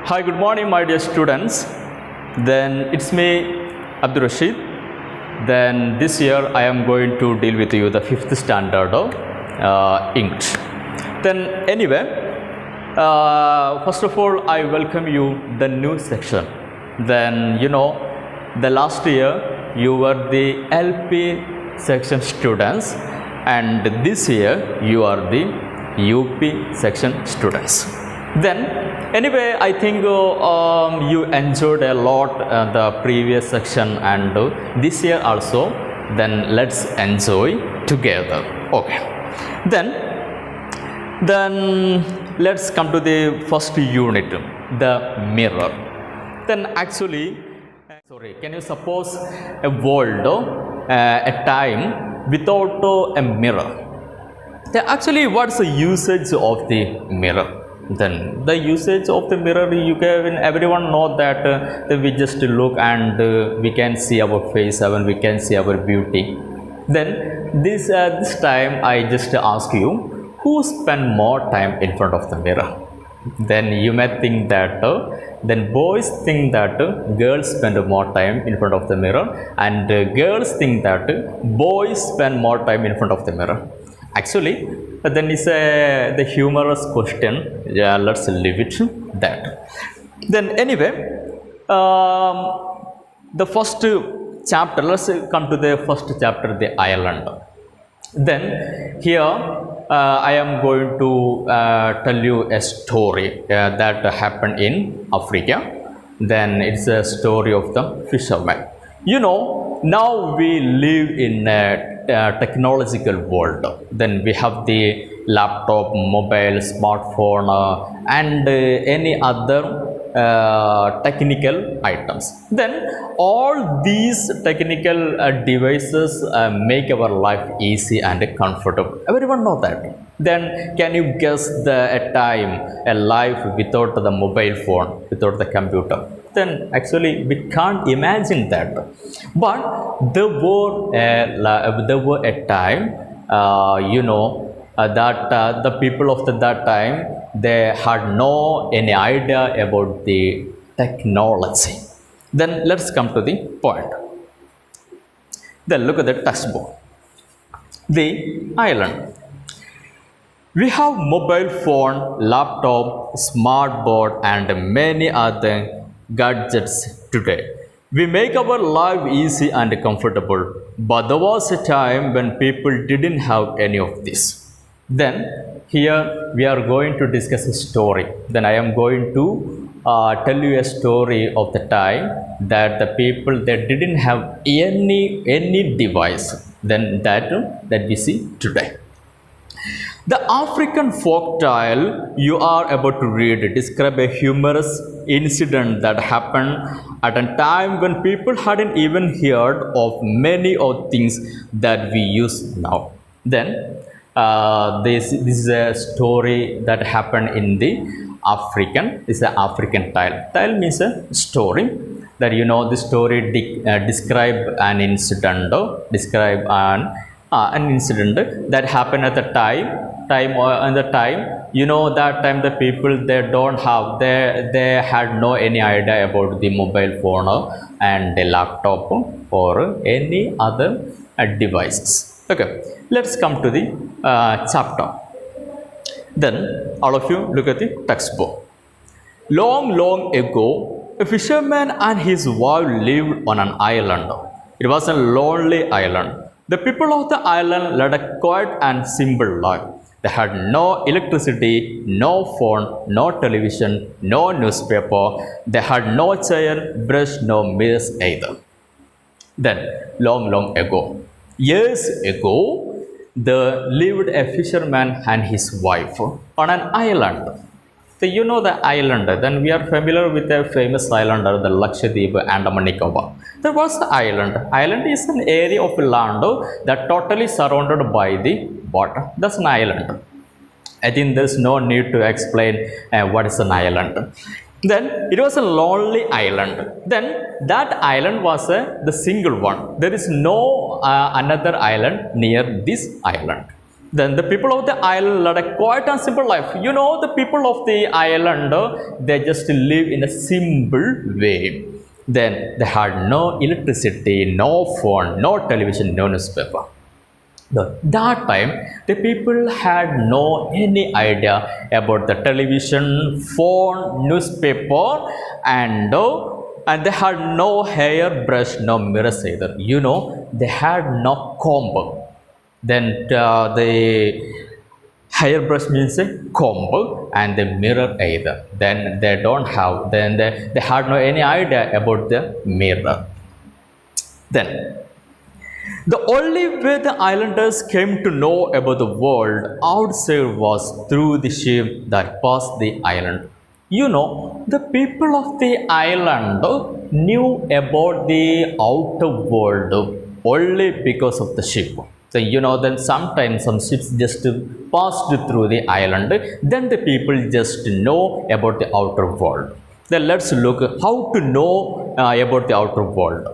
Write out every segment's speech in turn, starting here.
Hi, good morning, my dear students. Then it's me, Abdurasheed. Then this year I am going to deal with you the fifth standard of English. Then anyway, first of all, I welcome you the new section. Then the last year you were the LP section students, and this year you are the UP section students. Then anyway, I think you enjoyed a lot the previous section and this year also. Then let's enjoy together. Okay. Then let's come to the first unit, the mirror. Then actually, can you suppose a world, a time without a mirror? Then actually, what's the usage of the mirror? Then the usage of the mirror, everyone know that we just look and we can see our face and we can see our beauty. Then this time I just ask you, who spend more time in front of the mirror? Then you may think that then boys think that girls spend more time in front of the mirror, and girls think that boys spend more time in front of the mirror. Actually, then it's the humorous question. Yeah, let's leave it that. Then anyway, the first chapter. Let's come to the first chapter, the island. Then here I am going to tell you a story that happened in Africa. Then it's a story of the fisherman. Now we live in a technological world. Then we have the laptop, mobile, smartphone, and any other technical items. Then all these technical devices make our life easy and comfortable. Everyone know that. Then can you guess a time, a life without the mobile phone, without the computer? Then actually we can't imagine that. But there were a time, that the people of that time, they had no any idea about the technology. Then let's come to the point. Then look at the textbook. The island. We have mobile phone, laptop, smart board, and many other gadgets today. We make our life easy and comfortable, but there was a time when people didn't have any of this. Then here we are going to discuss a story. Then I am going to tell you a story of the time that the people that didn't have any device than that we see today. The African folk tale you are about to read describe a humorous incident that happened at a time when people hadn't even heard of many of things that we use now. Then this is a story that happened in the African. This is an African tale. Tale means a story. That the story describe an incident, describe an incident that happened at the time that time the people they had no any idea about the mobile phone and the laptop or any other devices. Okay, let's come to the chapter. Then all of you look at the textbook. Long ago, a fisherman and his wife lived on an island. It was a lonely island. The people of the island led a quiet and simple life. They had no electricity, no phone, no television, no newspaper. They had no chair, brush, no mirrors either. Then, long ago, years ago, there lived a fisherman and his wife on an island. So the island, then we are familiar with the famous island, the Lakshadweep and Nicobar. There was the island. Island is an area of land that totally surrounded by the water. That's an island. I think there's no need to explain what is an island. Then it was a lonely island. Then that island was the single one. There is no another island near this island. Then the people of the island led a quiet and simple life. You know, the people of the island, they just live in a simple way. Then they had no electricity, no phone, no television, no newspaper. That time, the people had no any idea about the television, phone, newspaper, and they had no hairbrush, no mirrors either. You know, they had no comb. Then the hairbrush means a comb, and the mirror either. Then they don't have. Then they had no any idea about the mirror. Then the only way the islanders came to know about the world outside was through the ship that passed the island. You know, the people of the island knew about the outer world only because of the ship. So, you know, then sometimes some ships just passed through the island, then the people just know about the outer world. Then let's look how to know about the outer world.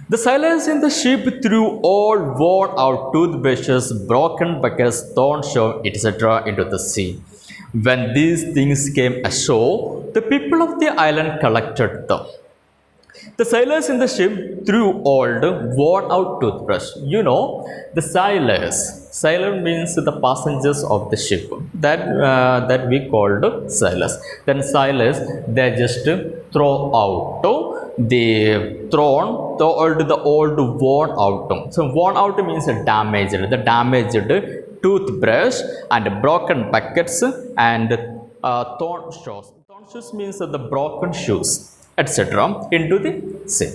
The sailors in the ship threw all worn out toothbrushes, broken buckets, torn shoes, etc. into the sea. When these things came ashore, the people of the island collected them. The sailors in the ship threw old, worn out toothbrush. You know, the sailors. Sailor means the passengers of the ship. That we called sailors. Then sailors, they just throw out the old worn out. So worn out means damaged. The damaged toothbrush and broken buckets and torn shoes. Torn shoes means the broken shoes, etc. into the sea.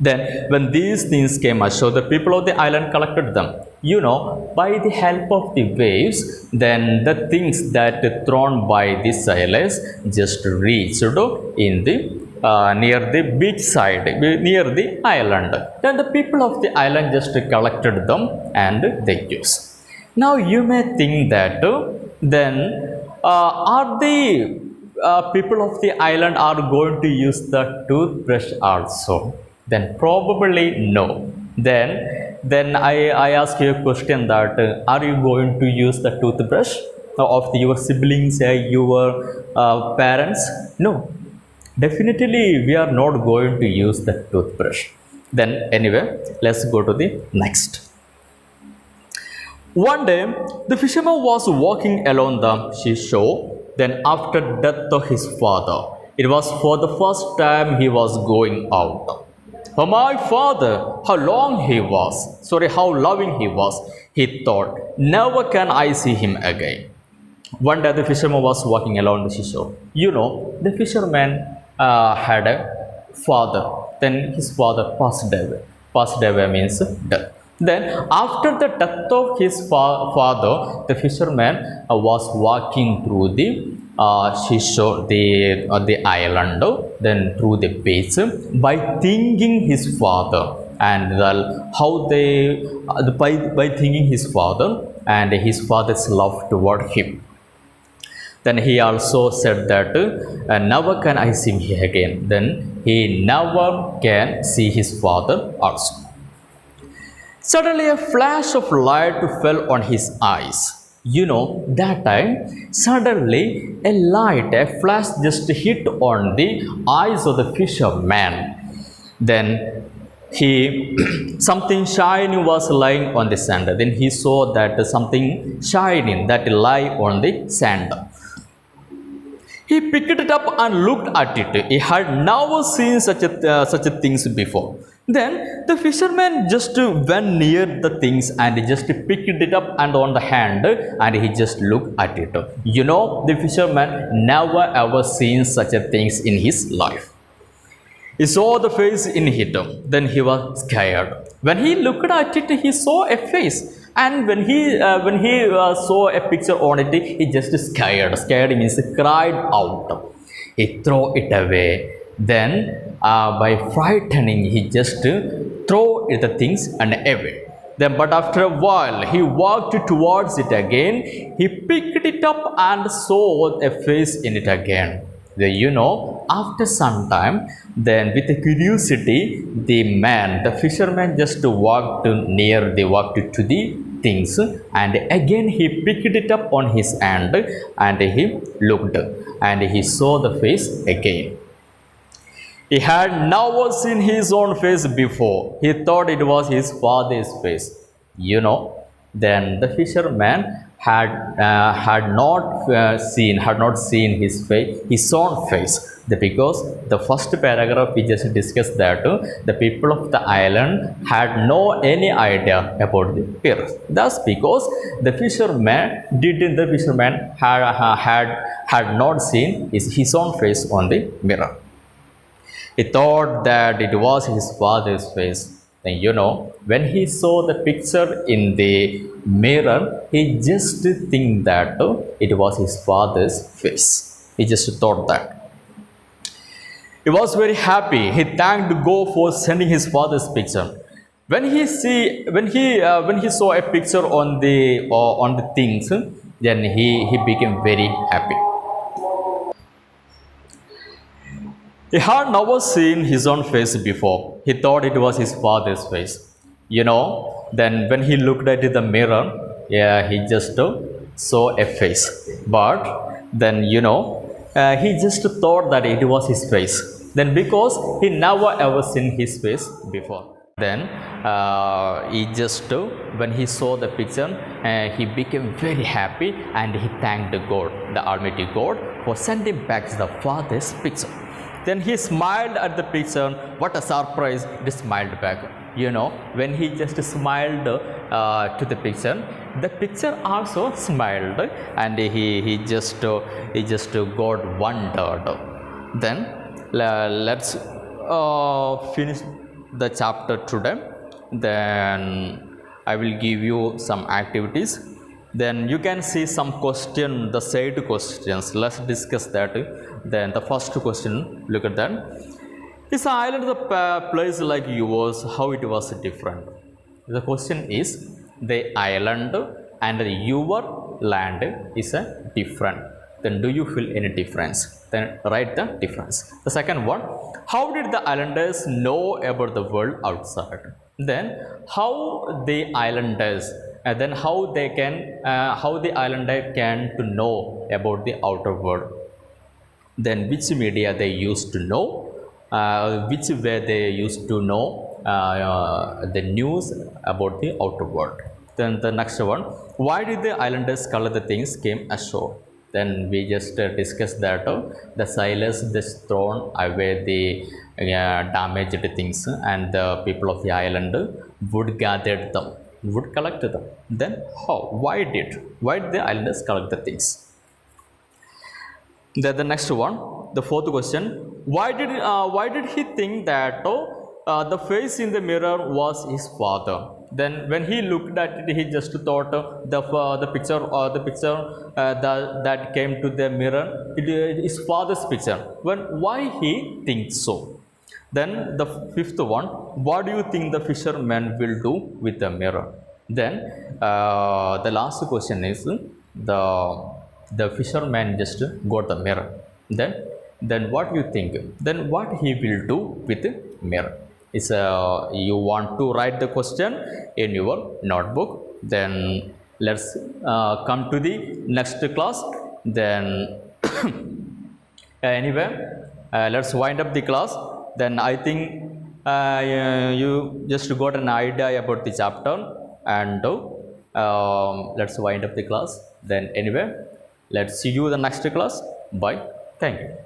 Then when these things came ashore, the people of the island collected them. You know, by the help of the waves, then the things that thrown by the sailors just reached in the near the beach side, near the island. Then the people of the island just collected them and they used. Now you may think that then are the people of the island are going to use the toothbrush also? Then probably no. Then I ask you a question that are you going to use the toothbrush of your siblings, your parents? No. Definitely we are not going to use the toothbrush. Then anyway, let's go to the next. One day, the fisherman was walking along the seashore. Then after death of his father, it was for the first time he was going out. Oh, my father, how how loving he was. He thought, never can I see him again. One day the fisherman was walking along the seashore. You know, the fisherman had a father. Then his father passed away. Passed away means death. Then after the death of his father, the fisherman was walking through the seashore, the island, then through the beach, by thinking his father and how they by thinking his father and his father's love toward him. Then he also said that never can I see him again. Then he never can see his father also. Suddenly a flash of light fell on his eyes. You know, that time suddenly a flash just hit on the eyes of the fisherman. Then he something shiny was lying on the sand. Then he saw that something shining that lay on the sand. He picked it up and looked at it. He had never seen such a things before. Then the fisherman just went near the things and just picked it up and on the hand and he just looked at it. You know, the fisherman never ever seen such a things in his life. He saw the face in it. Then he was scared. When he looked at it, he saw a face. And when he saw a picture on it, he just scared. Scared means cried out. He threw it away. Then by frightening, he just threw the things and away. Then but after a while, he walked towards it again. He picked it up and saw a face in it again. Then, you know, after some time, then with a curiosity, the fisherman just walked to the things, and again he picked it up on his hand, and he looked, and he saw the face again. He had never seen his own face before. He thought it was his father's face. You know, then the fisherman had not seen his own face. Because the first paragraph we just discussed that the people of the island had no any idea about the mirror. That's because the fisherman had not seen his own face on the mirror. He thought that it was his father's face. And when he saw the picture in the mirror, he just think that it was his father's face. He just thought that. He was very happy. He thanked God for sending his father's picture. When he saw a picture on the things, then he became very happy. He had never seen his own face before. He thought it was his father's face. Then when he looked at the mirror, yeah, he just saw a face. But then, he just thought that it was his face. Then because he never ever seen his face before. Then he just, when he saw the picture, he became very happy, and he thanked God, the Almighty God, for sending back the father's picture. Then he smiled at the picture. What a surprise! He smiled back. When he just smiled to the picture also smiled, and he just got wondered. Then let's finish the chapter today. Then I will give you some activities. Then you can see some the side questions. Let's discuss that. Then the first question, look at that. Is the island the place like yours? How it was different? The question is, the island and your land is different. Then do you feel any difference? Then write the difference. The second one, how did the islanders know about the world outside? Then how the islanders and then how the islander can to know about the outer world. Then which media they used to know, which way they used to know the news about the outer world. Then the next one, why did the islanders color the things came ashore? Then we just discussed that the sailors just thrown away the damaged things, and the people of the island would gather them, would collect them. Then how? Why did the islanders collect the things? Then the next one, the fourth question, why did he think that the face in the mirror was his father? Then when he looked at it, he just thought the picture that came to the mirror, it is his father's picture. Why he thinks so? Then the fifth one, what do you think the fisherman will do with the mirror? Then the last question is, the fisherman just got the mirror. Then what you think? Then what he will do with the mirror? Is you want to write the question in your notebook. Then let's come to the next class. Then anyway, let's wind up the class. Then I think you just got an idea about the chapter, and let's wind up the class. Then anyway, let's see you in the next class. Bye. Thank you.